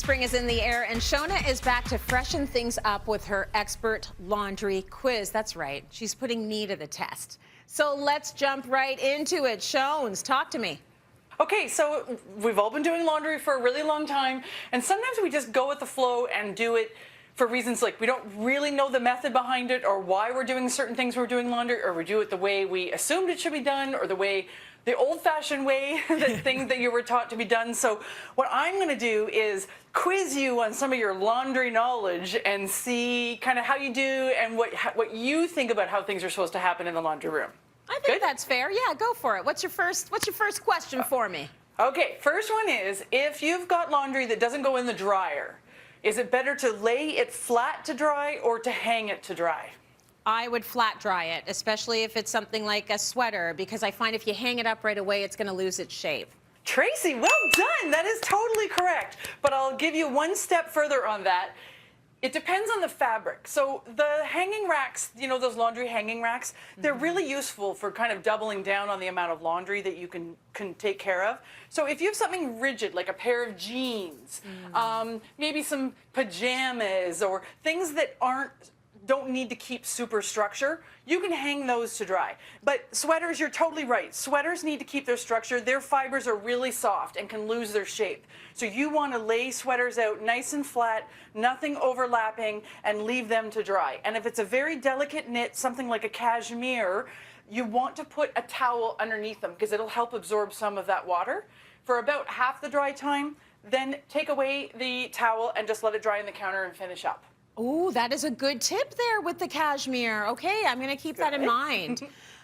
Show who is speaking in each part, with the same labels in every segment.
Speaker 1: Spring is in the air, and Shoana is back to freshen things up with her expert laundry quiz. That's right. She's putting me to the test. So let's jump right into it. Shones, talk to me.
Speaker 2: Okay, so we've all been doing laundry for a really long time, and sometimes we just go with the flow and do it for reasons like we don't really know the method behind it or why we're doing certain things we're doing laundry, or we do it the way we assumed it should be done, or the old-fashioned way, that things that you were taught to be done. So what I'm going to do is quiz you on some of your laundry knowledge and see kind of how you do and what you think about how things are supposed to happen in the laundry room.
Speaker 1: I think that's fair. Yeah, go for it. What's your first question for me?
Speaker 2: Okay, first one is, if you've got laundry that doesn't go in the dryer, is it better to lay it flat to dry or to hang it to dry?
Speaker 1: I would flat dry it, especially if it's something like a sweater, because I find if you hang it up right away, it's going to lose its shape.
Speaker 2: Tracy, well done. That is totally correct. But I'll give you one step further on that. It depends on the fabric. So the hanging racks, you know, those laundry hanging racks, they're really useful for kind of doubling down on the amount of laundry that you can take care of. So if you have something rigid, like a pair of jeans, maybe some pajamas or things that don't need to keep super structure, you can hang those to dry. But sweaters, you're totally right. Sweaters need to keep their structure. Their fibers are really soft and can lose their shape. So you want to lay sweaters out nice and flat, nothing overlapping, and leave them to dry. And if it's a very delicate knit, something like a cashmere, you want to put a towel underneath them because it'll help absorb some of that water. For about half the dry time, then take away the towel and just let it dry on the counter and finish up.
Speaker 1: Oh, that is a good tip there with the cashmere. Okay, I'm going to keep that in mind.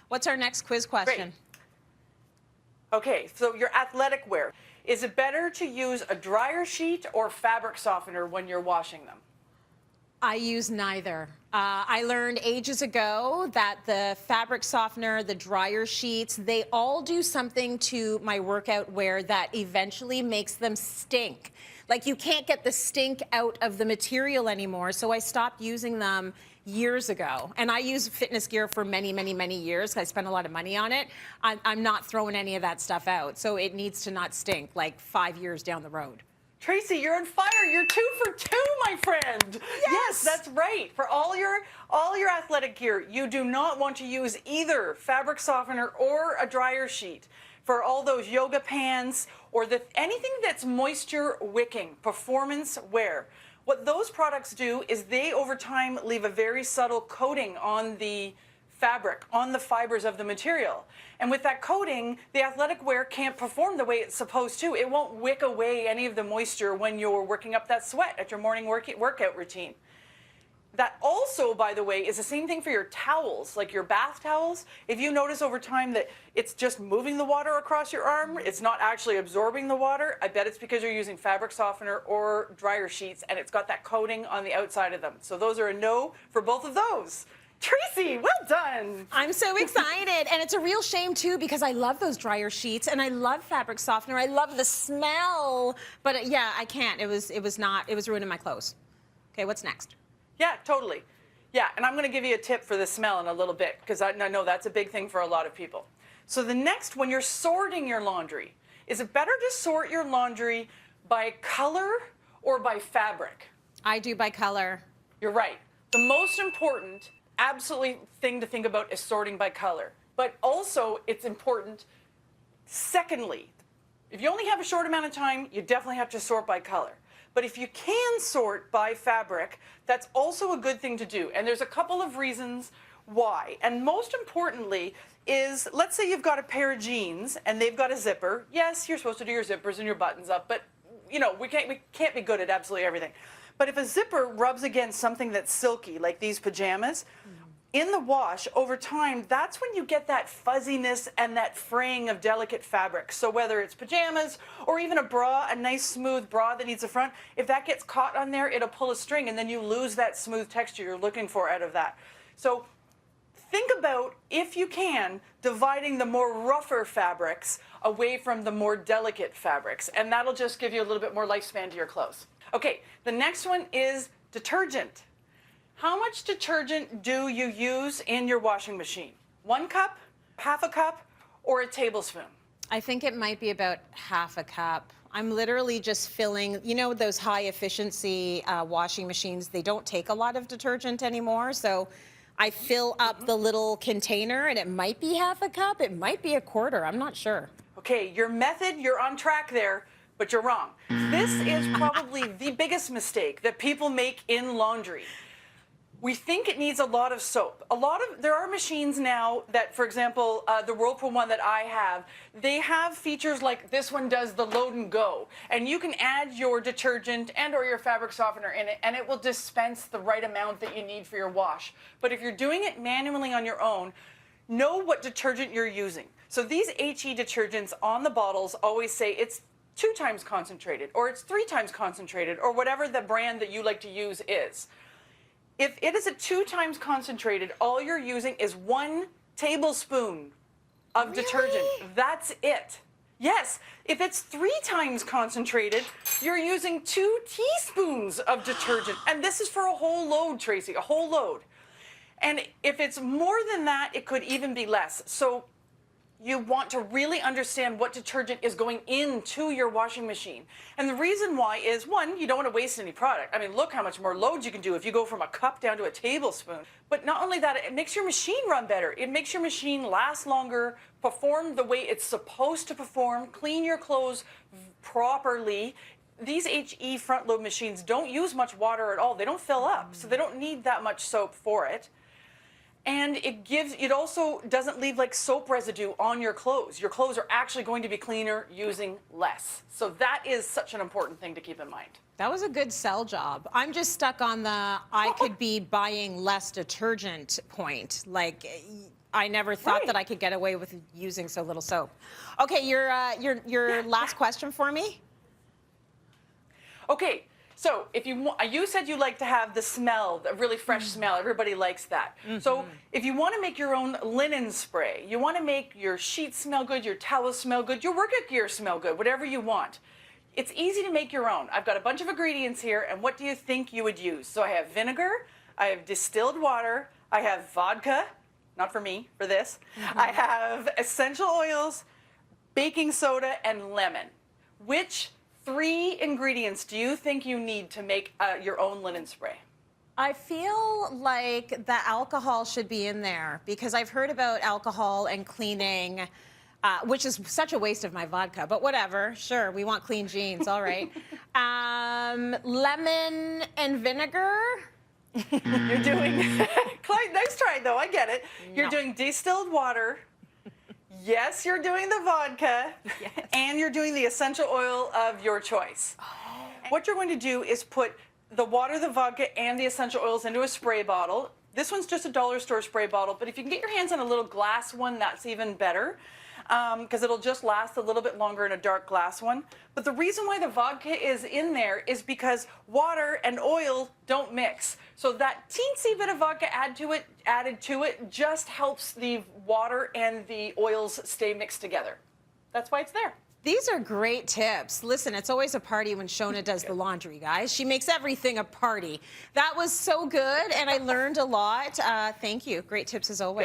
Speaker 1: What's our next quiz question?
Speaker 2: Great. Okay, so your athletic wear. Is it better to use a dryer sheet or fabric softener when you're washing them?
Speaker 1: I use neither. I learned ages ago that the fabric softener, the dryer sheets, they all do something to my workout wear that eventually makes them stink. Like, you can't get the stink out of the material anymore, so I stopped using them years ago. And I use fitness gear for many, many, many years. I spent a lot of money on it. I'm not throwing any of that stuff out, so it needs to not stink like 5 years down the road.
Speaker 2: Tracy, you're on fire. You're 2 for 2, my friend. Yes, that's right. For all your athletic gear, you do not want to use either fabric softener or a dryer sheet. For all those yoga pants or anything that's moisture wicking, performance wear. What those products do is they, over time, leave a very subtle coating on the fabric, on the fibers of the material. And with that coating, the athletic wear can't perform the way it's supposed to. It won't wick away any of the moisture when you're working up that sweat at your morning workout routine. That also, by the way, is the same thing for your towels, like your bath towels. If you notice over time that it's just moving the water across your arm, it's not actually absorbing the water, I bet it's because you're using fabric softener or dryer sheets and it's got that coating on the outside of them. So those are a no for both of those. Tracy, well done.
Speaker 1: I'm so excited. And it's a real shame, too, because I love those dryer sheets and I love fabric softener. I love the smell. But yeah, I can't. It was ruining my clothes. Okay, what's next?
Speaker 2: Yeah, totally. Yeah, and I'm going to give you a tip for the smell in a little bit because I know that's a big thing for a lot of people. So the next, when you're sorting your laundry, is it better to sort your laundry by color or by fabric?
Speaker 1: I do by color.
Speaker 2: You're right. The most important absolutely thing to think about is sorting by color. But also, it's important, secondly, if you only have a short amount of time, you definitely have to sort by color. But if you can sort by fabric, that's also a good thing to do. And there's a couple of reasons why. And most importantly is, let's say you've got a pair of jeans and they've got a zipper. Yes, you're supposed to do your zippers and your buttons up, but you know, we can't be good at absolutely everything. But if a zipper rubs against something that's silky, like these pajamas, in the wash, over time, that's when you get that fuzziness and that fraying of delicate fabric. So whether it's pajamas or even a bra, a nice smooth bra that needs a front, if that gets caught on there, it'll pull a string and then you lose that smooth texture you're looking for out of that. So think about, if you can, dividing the more rougher fabrics away from the more delicate fabrics, and that'll just give you a little bit more lifespan to your clothes. Okay, the next one is detergent. How much detergent do you use in your washing machine? 1 cup, half a cup, or a tablespoon?
Speaker 1: I think it might be about half a cup. I'm literally just filling, you know, those high efficiency washing machines, they don't take a lot of detergent anymore. So I fill up the little container, and it might be half a cup, it might be a quarter, I'm not sure.
Speaker 2: Okay, your method, you're on track there, but you're wrong. This is probably the biggest mistake that people make in laundry. We think it needs a lot of soap. There are machines now that, for example, the Whirlpool one that I have, they have features like this one does the load and go. And you can add your detergent and or your fabric softener in it, and it will dispense the right amount that you need for your wash. But if you're doing it manually on your own, know what detergent you're using. So these HE detergents on the bottles always say it's 2 times concentrated, or it's 3 times concentrated, or whatever the brand that you like to use is. If it is a 2 times concentrated, all you're using is 1 tablespoon of detergent. That's it. Yes, if it's 3 times concentrated, you're using 2 teaspoons of detergent. And this is for a whole load, Tracy, a whole load. And if it's more than that, it could even be less. So you want to really understand what detergent is going into your washing machine. And the reason why is, 1, you don't want to waste any product. I mean, look how much more loads you can do if you go from a cup down to a tablespoon. But not only that, it makes your machine run better. It makes your machine last longer, perform the way it's supposed to perform, clean your clothes properly. These HE front load machines don't use much water at all. They don't fill up, so they don't need that much soap for it. And it also doesn't leave like soap residue on your clothes. Your clothes are actually going to be cleaner using less. So that is such an important thing to keep in mind.
Speaker 1: That was a good sell job. I'm just stuck on the I could be buying less detergent point. Like, I never thought that I could get away with using so little soap. Okay, your last question for me?
Speaker 2: Okay. So if you said you like to have the smell, the really fresh smell. Everybody likes that. So if you want to make your own linen spray, you want to make your sheets smell good, your towels smell good, your workout gear smell good, whatever you want. It's easy to make your own. I've got a bunch of ingredients here, and what do you think you would use? So I have vinegar, I have distilled water, I have vodka, not for me, for this. I have essential oils, baking soda, and lemon. Which 3 ingredients do you think you need to make your own linen spray?
Speaker 1: I feel like the alcohol should be in there because I've heard about alcohol and cleaning, which is such a waste of my vodka, but whatever. Sure, we want clean jeans, all right. Lemon and vinegar.
Speaker 2: You're doing, nice try though, I get it. You're doing distilled water. Yes, you're doing the vodka, and you're doing the essential oil of your choice. What you're going to do is put the water, the vodka, and the essential oils into a spray bottle. This one's just a dollar store spray bottle, but if you can get your hands on a little glass one, that's even better, because it'll just last a little bit longer in a dark glass one. But the reason why the vodka is in there is because water and oil don't mix. So that teensy bit of vodka added to it just helps the water and the oils stay mixed together. That's why it's there.
Speaker 1: These are great tips. Listen, it's always a party when Shoana does the laundry, guys. She makes everything a party. That was so good, and I learned a lot. Thank you. Great tips as always.